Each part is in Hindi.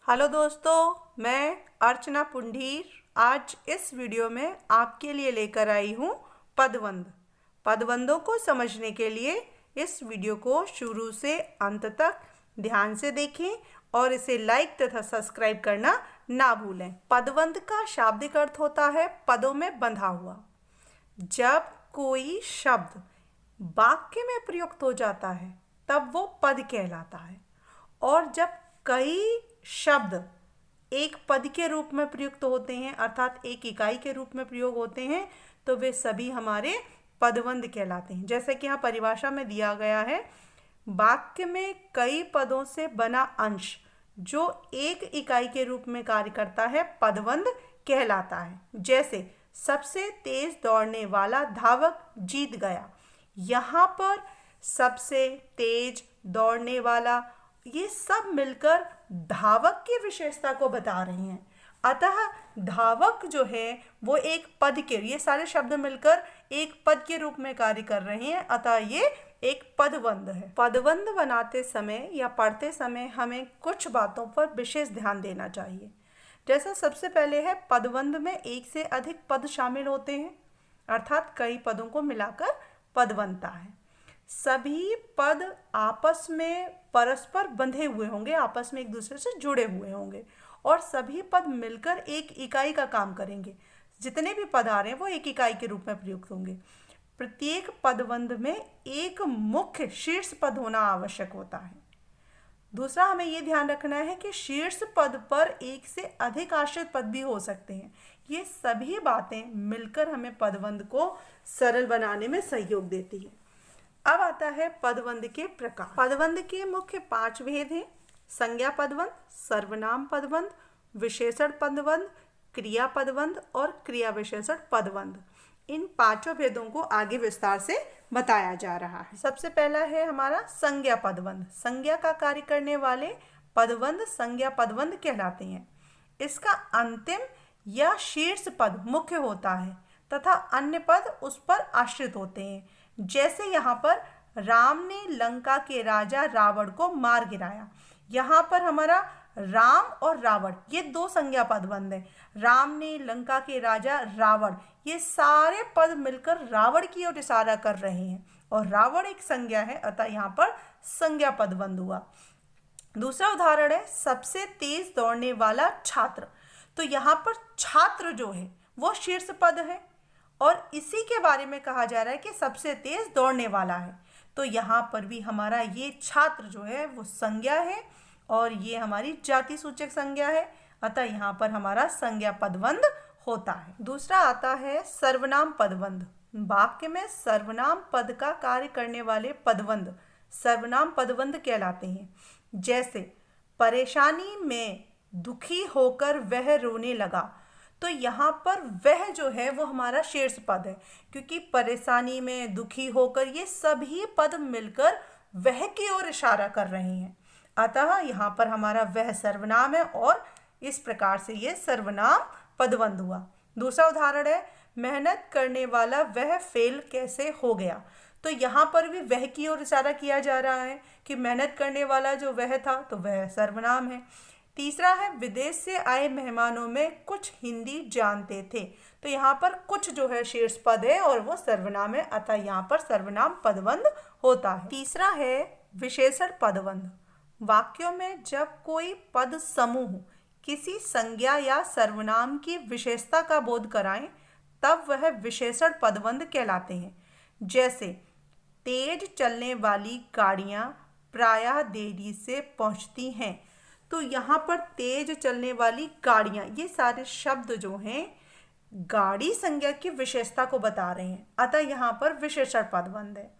हेलो दोस्तों, मैं अर्चना पुंडीर आज इस वीडियो में आपके लिए लेकर आई हूँ पदबंध। पदबंधों को समझने के लिए इस वीडियो को शुरू से अंत तक ध्यान से देखें और इसे लाइक तथा सब्सक्राइब करना ना भूलें। पदबंध का शाब्दिक अर्थ होता है पदों में बंधा हुआ। जब कोई शब्द वाक्य में प्रयुक्त हो जाता है तब वो पद कहलाता है, और जब कई शब्द एक पद के रूप में प्रयुक्त होते हैं अर्थात एक इकाई के रूप में प्रयोग होते हैं तो वे सभी हमारे पदबंध कहलाते हैं। जैसे कि यहाँ परिभाषा में दिया गया है, वाक्य में कई पदों से बना अंश जो एक इकाई के रूप में कार्य करता है पदबंध कहलाता है। जैसे सबसे तेज दौड़ने वाला धावक जीत गया। यहाँ पर सबसे तेज दौड़ने वाला ये सब मिलकर धावक की विशेषता को बता रहे हैं। अतः धावक जो है वो एक पद के, ये सारे शब्द मिलकर एक पद के रूप में कार्य कर रहे हैं, अतः ये एक पदबंध है। पदबंध बनाते समय या पढ़ते समय हमें कुछ बातों पर विशेष ध्यान देना चाहिए। जैसा सबसे पहले है, पदबंध में एक से अधिक पद शामिल होते हैं अर्थात कई पदों को मिलाकर पद बनता है। सभी पद आपस में परस्पर बंधे हुए होंगे, आपस में एक दूसरे से जुड़े हुए होंगे और सभी पद मिलकर एक इकाई का काम करेंगे। जितने भी पद आ रहे हैं वो एक इकाई के रूप में प्रयुक्त होंगे। प्रत्येक पदबंध में एक मुख्य शीर्ष पद होना आवश्यक होता है। दूसरा, हमें ये ध्यान रखना है कि शीर्ष पद पर एक से अधिक आश्रित पद भी हो सकते हैं। ये सभी बातें मिलकर हमें पदबंध को सरल बनाने में सहयोग देती है। अब आता है पदबंध के प्रकार। पदबंध के मुख्य 5 भेद हैं: संज्ञा पदबंध, सर्वनाम पदबंध, विशेषण पदबंध, क्रिया पदबंध और क्रिया विशेषण पदबंध। इन 5 भेदों को आगे विस्तार से बताया जा रहा है। सबसे पहला है हमारा संज्ञा पदबंध। संज्ञा का कार्य करने वाले पदबंध संज्ञा पदबंध कहलाते हैं। इसका अंतिम या शीर्ष पद मुख्य होता है तथा अन्य पद उस पर आश्रित होते हैं। जैसे यहाँ पर राम ने लंका के राजा रावण को मार गिराया। यहाँ पर हमारा राम और रावण ये 2 संज्ञा पदबंध हैं। राम ने लंका के राजा रावण, ये सारे पद मिलकर रावण की ओर इशारा कर रहे हैं और रावण एक संज्ञा है, अतः यहाँ पर संज्ञा पदबंध हुआ। दूसरा उदाहरण है सबसे तेज दौड़ने वाला छात्र। तो यहाँ पर छात्र जो है वो शीर्ष पद है और इसी के बारे में कहा जा रहा है कि सबसे तेज दौड़ने वाला है। तो यहाँ पर भी हमारा ये छात्र जो है वो संज्ञा है और ये हमारी जाति सूचक संज्ञा है, अतः यहाँ पर हमारा संज्ञा पदबंध होता है। दूसरा आता है सर्वनाम पदबंध। वाक्य में सर्वनाम पद का कार्य करने वाले पदबंध सर्वनाम पदबंध कहलाते हैं। जैसे परेशानी में दुखी होकर वह रोने लगा। तो यहाँ पर वह जो है वो हमारा शीर्ष पद है, क्योंकि परेशानी में दुखी होकर ये सभी पद मिलकर वह की ओर इशारा कर रहे हैं, अतः यहाँ पर हमारा वह सर्वनाम है और इस प्रकार से ये सर्वनाम पदबंध हुआ। दूसरा उदाहरण है मेहनत करने वाला वह फेल कैसे हो गया। तो यहाँ पर भी वह की ओर इशारा किया जा रहा है कि मेहनत करने वाला जो वह था तो वह सर्वनाम है। तीसरा है विदेश से आए मेहमानों में कुछ हिंदी जानते थे। तो यहाँ पर कुछ जो है शीर्ष पद है और वो सर्वनाम है, अतः यहाँ पर सर्वनाम पदबंध होता है। तीसरा है विशेषण पदबंध। वाक्यों में जब कोई पद समूह किसी संज्ञा या सर्वनाम की विशेषता का बोध कराएं तब वह विशेषण पदबंध कहलाते हैं। जैसे तेज चलने वाली गाड़ियाँ प्रायः देरी से पहुँचती हैं। तो यहाँ पर तेज चलने वाली गाड़ियाँ ये सारे शब्द जो हैं गाड़ी संज्ञा की विशेषता को बता रहे हैं, अतः यहाँ पर विशेषण पदबंध है।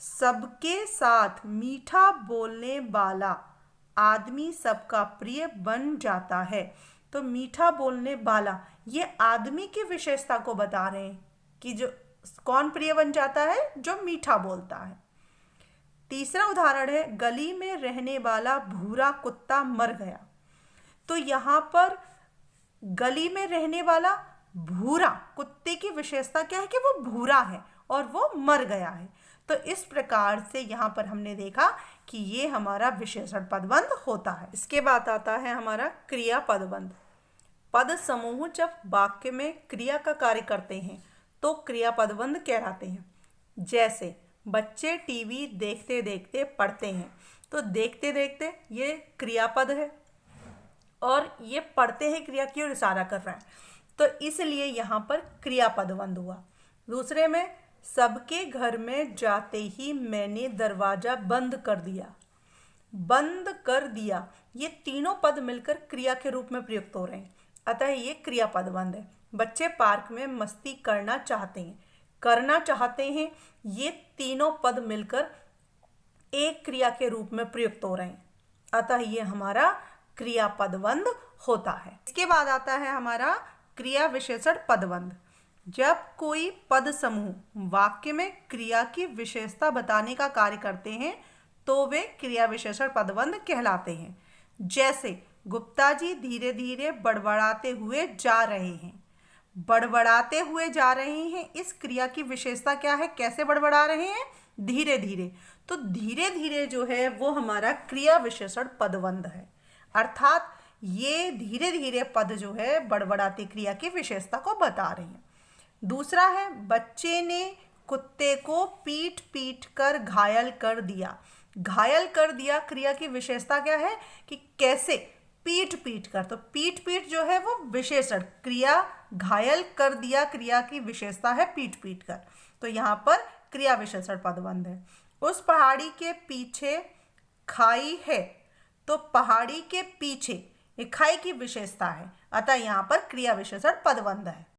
सबके साथ मीठा बोलने वाला आदमी सबका प्रिय बन जाता है। तो मीठा बोलने वाला ये आदमी की विशेषता को बता रहे हैं कि जो कौन प्रिय बन जाता है, जो मीठा बोलता है। तीसरा उदाहरण है गली में रहने वाला भूरा कुत्ता मर गया। तो यहाँ पर गली में रहने वाला भूरा कुत्ते की विशेषता क्या है कि वो भूरा है और वो मर गया है। तो इस प्रकार से यहाँ पर हमने देखा कि ये हमारा विशेषण पदबंध होता है। इसके बाद आता है हमारा क्रिया पदबंध। पद समूह जब वाक्य में क्रिया का कार्य करते हैं तो क्रिया पदबंध कहलाते हैं। जैसे बच्चे टीवी देखते देखते पढ़ते हैं, तो देखते देखते ये क्रियापद है और ये पढ़ते हैं क्रिया की ओर इशारा कर रहा है, तो इसलिए यहाँ पर क्रियापदबंध हुआ। दूसरे में सबके घर में जाते ही मैंने दरवाजा बंद कर दिया। बंद कर दिया, ये तीनों पद मिलकर क्रिया के रूप में प्रयुक्त हो रहे हैं, अतः ये क्रियापदबंध है। बच्चे पार्क में मस्ती करना चाहते हैं, करना चाहते हैं, ये तीनों पद मिलकर एक क्रिया के रूप में प्रयुक्त हो रहे हैं, अतः ये हमारा क्रियापदबंध होता है। इसके बाद आता है हमारा क्रिया विशेषण पदबंध। जब कोई पद समूह वाक्य में क्रिया की विशेषता बताने का कार्य करते हैं तो वे क्रिया विशेषण पदबंध कहलाते हैं। जैसे गुप्ता जी धीरे धीरे बड़बड़ाते हुए जा रहे हैं। बड़बड़ाते हुए जा रहे हैं, इस क्रिया की विशेषता क्या है, कैसे बड़बड़ा रहे हैं, धीरे धीरे। तो धीरे धीरे जो है वो हमारा क्रिया विशेषण पदबंध है, अर्थात ये धीरे धीरे पद जो है बड़बड़ाती क्रिया की विशेषता को बता रहे हैं। दूसरा है बच्चे ने कुत्ते को पीट पीट कर घायल कर दिया। घायल कर दिया क्रिया की विशेषता क्या है कि कैसे, पीट पीट कर। तो पीट पीट जो है वो विशेषण, क्रिया घायल कर दिया क्रिया की विशेषता है पीट पीट कर, तो यहाँ पर क्रिया विशेषण पदबंध है। उस पहाड़ी के पीछे खाई है, तो पहाड़ी के पीछे खाई की विशेषता है, अतः यहाँ पर क्रिया विशेषण पदबंध है।